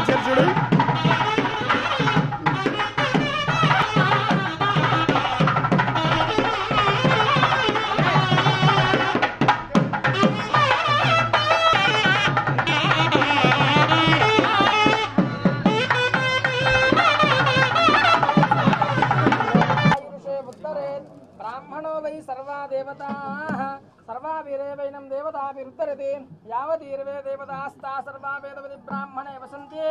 వచ్చారు చూడు. ब्राह्मणो वै सर्वा देवताः सर्वा वीरेवैनं देवताभिरुद्धरति यावतीर्वे देवतास्ता सर्वा वेदवति ब्राह्मणे वसन्ति।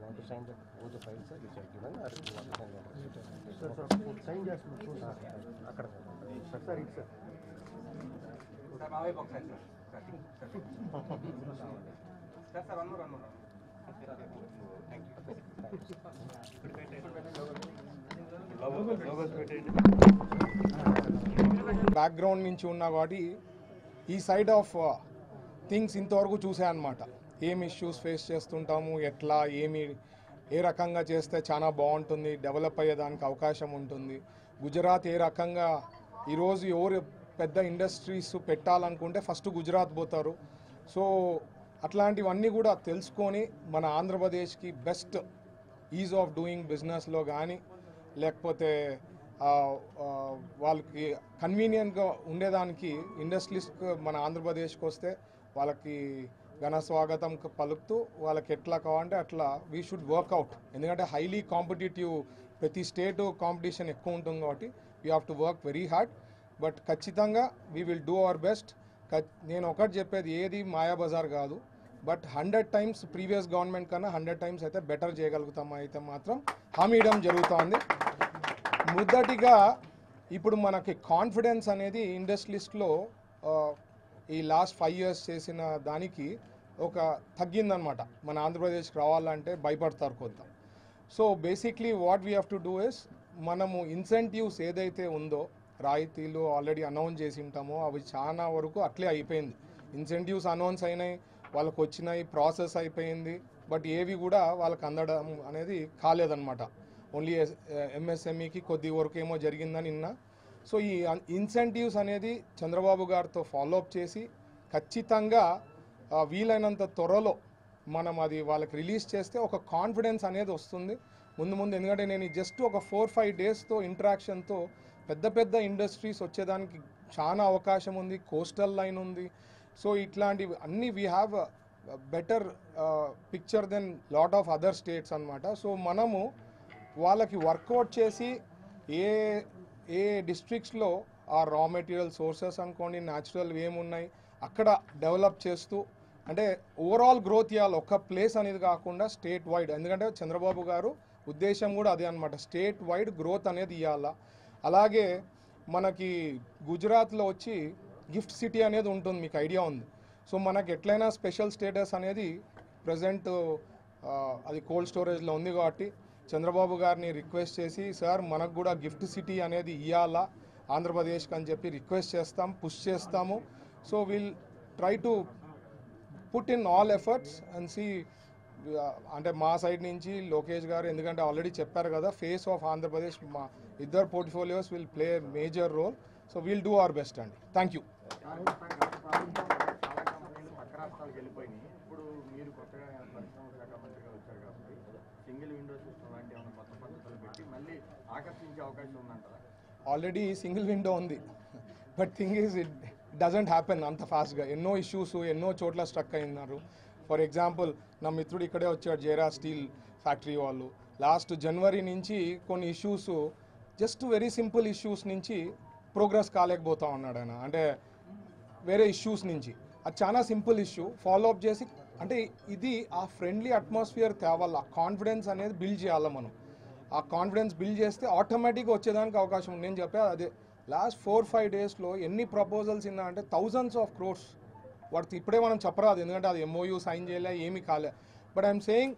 want to sign the both the files sir which are given or you want to sign them sir sign just akkada sir sir it's sir sir maave box sir sir sir one more thank you background నుంచి ఉన్నా కాబట్టి ఈ side of things ఇంతవరకు చూసా అన్నమాట. ఏం issues face చేస్తుంటాము, ఎట్లా ఏ రకంగా చేస్తే చాలా బాగుంటుంది, డెవలప్ అయ్యేదానికి అవకాశం ఉంటుంది. గుజరాత్ ఏ రకంగా ఈరోజు ఎవరు పెద్ద ఇండస్ట్రీస్ పెట్టాలనుకుంటే ఫస్ట్ గుజరాత్ పోతారు. సో అట్లాంటివన్నీ కూడా తెలుసుకొని మన ఆంధ్రప్రదేశ్కి బెస్ట్ ఈజ్ ఆఫ్ డూయింగ్ బిజినెస్లో కానీ లేకపోతే వాళ్ళకి కన్వీనియంట్గా ఉండేదానికి ఇండస్ట్రీస్కి మన ఆంధ్రప్రదేశ్కి వస్తే వాళ్ళకి ఘన స్వాగతం పలుకుతూ వాళ్ళకి ఎట్లా కావాలంటే అట్లా వీ షుడ్ వర్క్అవుట్. ఎందుకంటే హైలీ కాంపిటేటివ్ ప్రతి స్టేటు కాంపిటీషన్ ఎక్కువ ఉంటుంది కాబట్టి we have to work very hard. But ఖచ్చితంగా we will do our best. నేను ఒకటి చెప్పేది ఏది మాయాబజార్ కాదు. బట్ 100 times ప్రీవియస్ గవర్నమెంట్ కన్నా 100 times అయితే బెటర్ చేయగలుగుతాం అయితే మాత్రం హామీ ఇవ్వడం జరుగుతుంది. మొదటిగా ఇప్పుడు మనకి కాన్ఫిడెన్స్ అనేది ఇండస్ట్రీస్లో ఈ లాస్ట్ 5 years చేసిన దానికి ఒక తగ్గిందనమాట. మన ఆంధ్రప్రదేశ్కి రావాలంటే భయపడతారు కొంత. So basically what we have to do is మనము ఇన్సెంటివ్స్ ఏదైతే ఉందో రాయితీలు ఆల్రెడీ అనౌన్స్ చేసి ఉంటామో అవి చాలా వరకు అట్లే అయిపోయింది. ఇన్సెంటివ్స్ అనౌన్స్ అయినాయి, వాళ్ళకు వచ్చినాయి, ప్రాసెస్ అయిపోయింది. బట్ ఏవి కూడా వాళ్ళకి అందడం అనేది కాలేదన్నమాట. ఓన్లీ ఎంఎస్ఎంఈకి కొద్ది వరకు ఏమో జరిగిందని నిన్న. సో ఈ ఇన్సెంటివ్స్ అనేది చంద్రబాబు గారితో ఫాలోఅప్ చేసి ఖచ్చితంగా వీలైనంత త్వరలో మనం అది వాళ్ళకి రిలీజ్ చేస్తే ఒక కాన్ఫిడెన్స్ అనేది వస్తుంది ముందు. ఎందుకంటే నేను జస్ట్ ఒక 4-5 daysతో ఇంటరాక్షన్తో పెద్ద పెద్ద ఇండస్ట్రీస్ వచ్చేదానికి చాలా అవకాశం ఉంది. కోస్టల్ లైన్ ఉంది. సో ఇట్లాంటివి అన్నీ we have better picture then lot of other states అన్నమాట. సో మనము వాళ్ళకి వర్కౌట్ చేసి ఏ డిస్ట్రిక్ట్స్లో ఆ రా మెటీరియల్ సోర్సెస్ అనుకోండి, న్యాచురల్ ఏమున్నాయి అక్కడ డెవలప్ చేస్తూ అంటే ఓవరాల్ గ్రోత్ ఇవ్వాలి. ఒక్క ప్లేస్ అనేది కాకుండా స్టేట్ వైడ్. ఎందుకంటే చంద్రబాబు గారు ఉద్దేశం కూడా అదే అనమాట, స్టేట్ వైడ్ గ్రోత్ అనేది ఇవ్వాలా. అలాగే మనకి గుజరాత్లో వచ్చి గిఫ్ట్ సిటీ అనేది ఉంటుంది, మీకు ఐడియా ఉంది. సో మనకి ఎట్లయినా స్పెషల్ స్టేటస్ అనేది ప్రజెంట్ అది కోల్డ్ స్టోరేజ్లో ఉంది కాబట్టి చంద్రబాబు గారిని రిక్వెస్ట్ చేసి సార్ మనకు కూడా గిఫ్ట్ సిటీ అనేది ఇవ్వాలా ఆంధ్రప్రదేశ్కి అని చెప్పి రిక్వెస్ట్ చేస్తాం, పుష్ చేస్తాము. So will try to put in all efforts and see అంటే మా సైడ్ నుంచి లోకేష్ గారు ఎందుకంటే ఆల్రెడీ చెప్పారు కదా ఫేస్ ఆఫ్ ఆంధ్రప్రదేశ్ మా ఇద్దరు portfolios will play major role. So will do our best అండి. Thank you. Already single window ఉంది. But thing is it doesn't happen అంత ఫాస్ట్గా. ఎన్నో ఇష్యూస్ ఎన్నో చోట్ల స్ట్రక్ అయినారు. ఫర్ ఎగ్జాంపుల్ నా మిత్రుడు ఇక్కడే వచ్చాడు, జేరా స్టీల్ ఫ్యాక్టరీ వాళ్ళు. లాస్ట్ జనవరి నుంచి కొన్ని issues just very simple issues నుంచి ప్రోగ్రెస్ కాలేకపోతా ఉన్నాడు ఆయన. అంటే వేరే ఇష్యూస్ నుంచి అది చాలా సింపుల్ ఇష్యూ ఫాలోఅప్ చేసి అంటే ఇది ఆ ఫ్రెండ్లీ అట్మాస్ఫియర్ తేవాల, కాన్ఫిడెన్స్ అనేది బిల్డ్ చేయాలి మనం. ఆ కాన్ఫిడెన్స్ బిల్డ్ చేస్తే ఆటోమేటిక్గా వచ్చేదానికి అవకాశం ఉంది. నేను చెప్పా అదే లాస్ట్ 4-5 daysలో ఎన్ని ప్రపోజల్స్ ఇన్నా అంటే thousands of crores. వాటికి ఇప్పుడే మనం చెప్పరాదు ఎందుకంటే అది MOU సైన్ చేయలే, ఏమీ కాలే. But I'm saying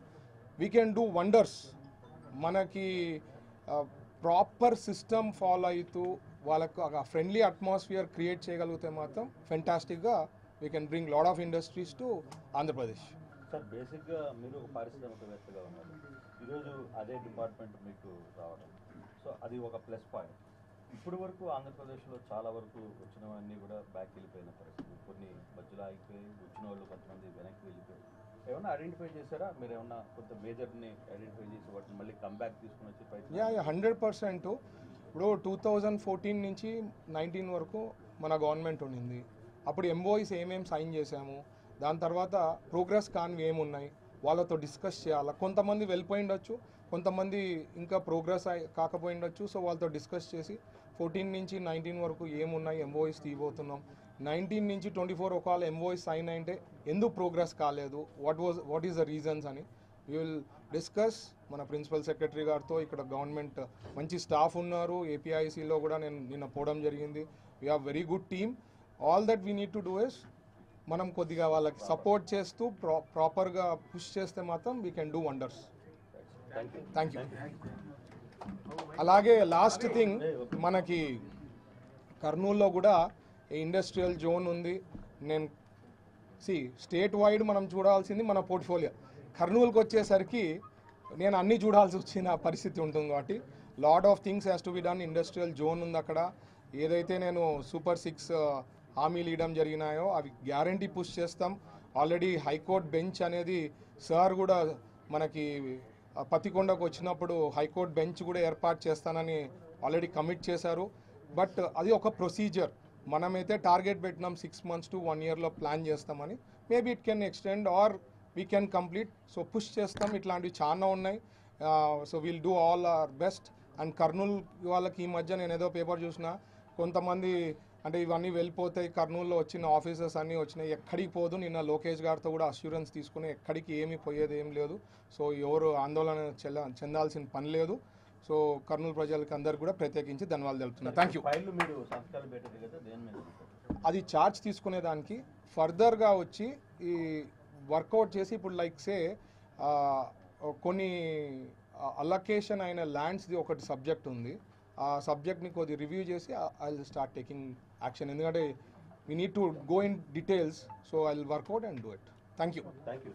we can do wonders. మనకి ప్రాపర్ సిస్టమ్ ఫాలో అవుతూ వాళ్ళకు ఒక ఫ్రెండ్లీ అట్మాస్ఫియర్ క్రియేట్ చేయగలిగితే మాత్రం ఫెంటాస్టిక్గా we can bring lot of industries to Andhra Pradesh. Sir బేసిక్గా మీరు పారిశ్రామికవేత్తగా ఉన్నారు, ఈరోజు అదే డిపార్ట్మెంట్ మీకు రావడం, సో అది ఒక ప్లస్ పాయింట్. ఇప్పటి వరకు ఆంధ్రప్రదేశ్లో చాలా వరకు వచ్చినవన్నీ కూడా బ్యాక్ వెళ్ళిపోయిన పరిస్థితి, కొన్ని మధ్యలో ఆగిపోయి, వచ్చిన వాళ్ళు కొంతమంది వెనక్కి వెళ్ళిపోయి. ఏమన్నా ఐడెంటిఫై చేశారా మీరు? ఏమన్నా కొంత మేజర్ని ఐడెంటిఫై చేసి వాటిని మళ్ళీ కంబ్యాక్ తీసుకుని వచ్చి ప్రయత్నం? యా 100%. ఇప్పుడు 2014 నుంచి 19 వరకు మన గవర్నమెంట్ ఉండింది. అప్పుడు ఎంఓఈస్ ఏమేమి సైన్ చేశాము, దాని తర్వాత ప్రోగ్రెస్ కానివి ఏమున్నాయి వాళ్ళతో డిస్కస్ చేయాలి. కొంతమంది వెళ్ళిపోయి ఉండొచ్చు, కొంతమంది ఇంకా ప్రోగ్రెస్ కాకపోయి ఉండొచ్చు. సో వాళ్ళతో డిస్కస్ చేసి 14 నుంచి 19 వరకు ఏమున్నాయి ఎంఓఈస్ తీయబోతున్నాం. 19 నుంచి 24 ఒకవేళ ఎంఓఈస్ సైన్ అయితే ఎందుకు ప్రోగ్రెస్ కాలేదు, వాట్ ఈస్ ద రీజన్స్ అని వీ విల్ డిస్కస్ మన ప్రిన్సిపల్ సెక్రటరీ గారితో. ఇక్కడ గవర్నమెంట్ మంచి స్టాఫ్ ఉన్నారు, ఏపీఐసిలో కూడా నేను నిన్న పోవడం జరిగింది. We have very good team. All that we need to do is మనం కొద్దిగా వాళ్ళకి సపోర్ట్ చేస్తూ ప్రాపర్గా పుష్ చేస్తే మాత్రం we can do wonders. Thank you. అలాగే లాస్ట్ థింగ్, మనకి కర్నూలులో కూడా ఇండస్ట్రియల్ జోన్ ఉంది. నేను స్టేట్ వైడ్ మనం చూడాల్సింది మన పోర్ట్ఫోలియో. కర్నూలుకి వచ్చేసరికి నేను అన్నీ చూడాల్సి వచ్చిన పరిస్థితి ఉంటుంది కాబట్టి lot of things has to be done. Industrial zone ఉంది అక్కడ. ఏదైతే నేను సూపర్ 6 హామీలు ఇవ్వడం జరిగినాయో అవి గ్యారంటీ పుష్ చేస్తాం. ఆల్రెడీ హైకోర్టు బెంచ్ అనేది సార్ కూడా మనకి పతికొండకు వచ్చినప్పుడు హైకోర్టు బెంచ్ కూడా ఏర్పాటు చేస్తానని ఆల్రెడీ కమిట్ చేశారు. బట్ అది ఒక ప్రొసీజర్. మనమైతే టార్గెట్ పెట్టినాం 6 months to 1 yearలో ప్లాన్ చేస్తామని. Maybe it can extend or we can complete. So push చేస్తాం. ఇట్లాంటివి చాలా ఉన్నాయి. So will do all our best. And Kurnool వాళ్ళకి ఈ మధ్య నేను ఏదో పేపర్ చూసిన, కొంతమంది అంటే ఇవన్నీ వెళ్ళిపోతాయి, కర్నూలులో వచ్చిన ఆఫీసర్స్ అన్నీ వచ్చినాయి, ఎక్కడికి పోదు. నిన్న లోకేష్ గారితో కూడా అష్యూరెన్స్ తీసుకుని ఎక్కడికి ఏమీ పోయేది ఏం లేదు. సో ఎవరు ఆందోళన చెందాల్సిన పని లేదు. సో కర్నూలు ప్రజలకి అందరికి కూడా ప్రత్యేకించి ధన్యవాదాలు తెలుపుతున్నాను. Thank you. ఫైళ్ళు మీరు సంతకాలు పెట్టేది కదా, దేని మీద? అది ఛార్జ్ తీసుకునేదానికి ఫర్దర్గా వచ్చి ఈ వర్కౌట్ చేసి ఇప్పుడు లైక్ సే కొన్ని అలొకేషన్ అయిన ల్యాండ్స్ది ఒకటి సబ్జెక్ట్ ఉంది. ఆ సబ్జెక్ట్ని కొద్దిగా రివ్యూ చేసి I will start taking action. ఎందుకంటే we need to go in details. So I will work out and do it. Thank you. Thank you.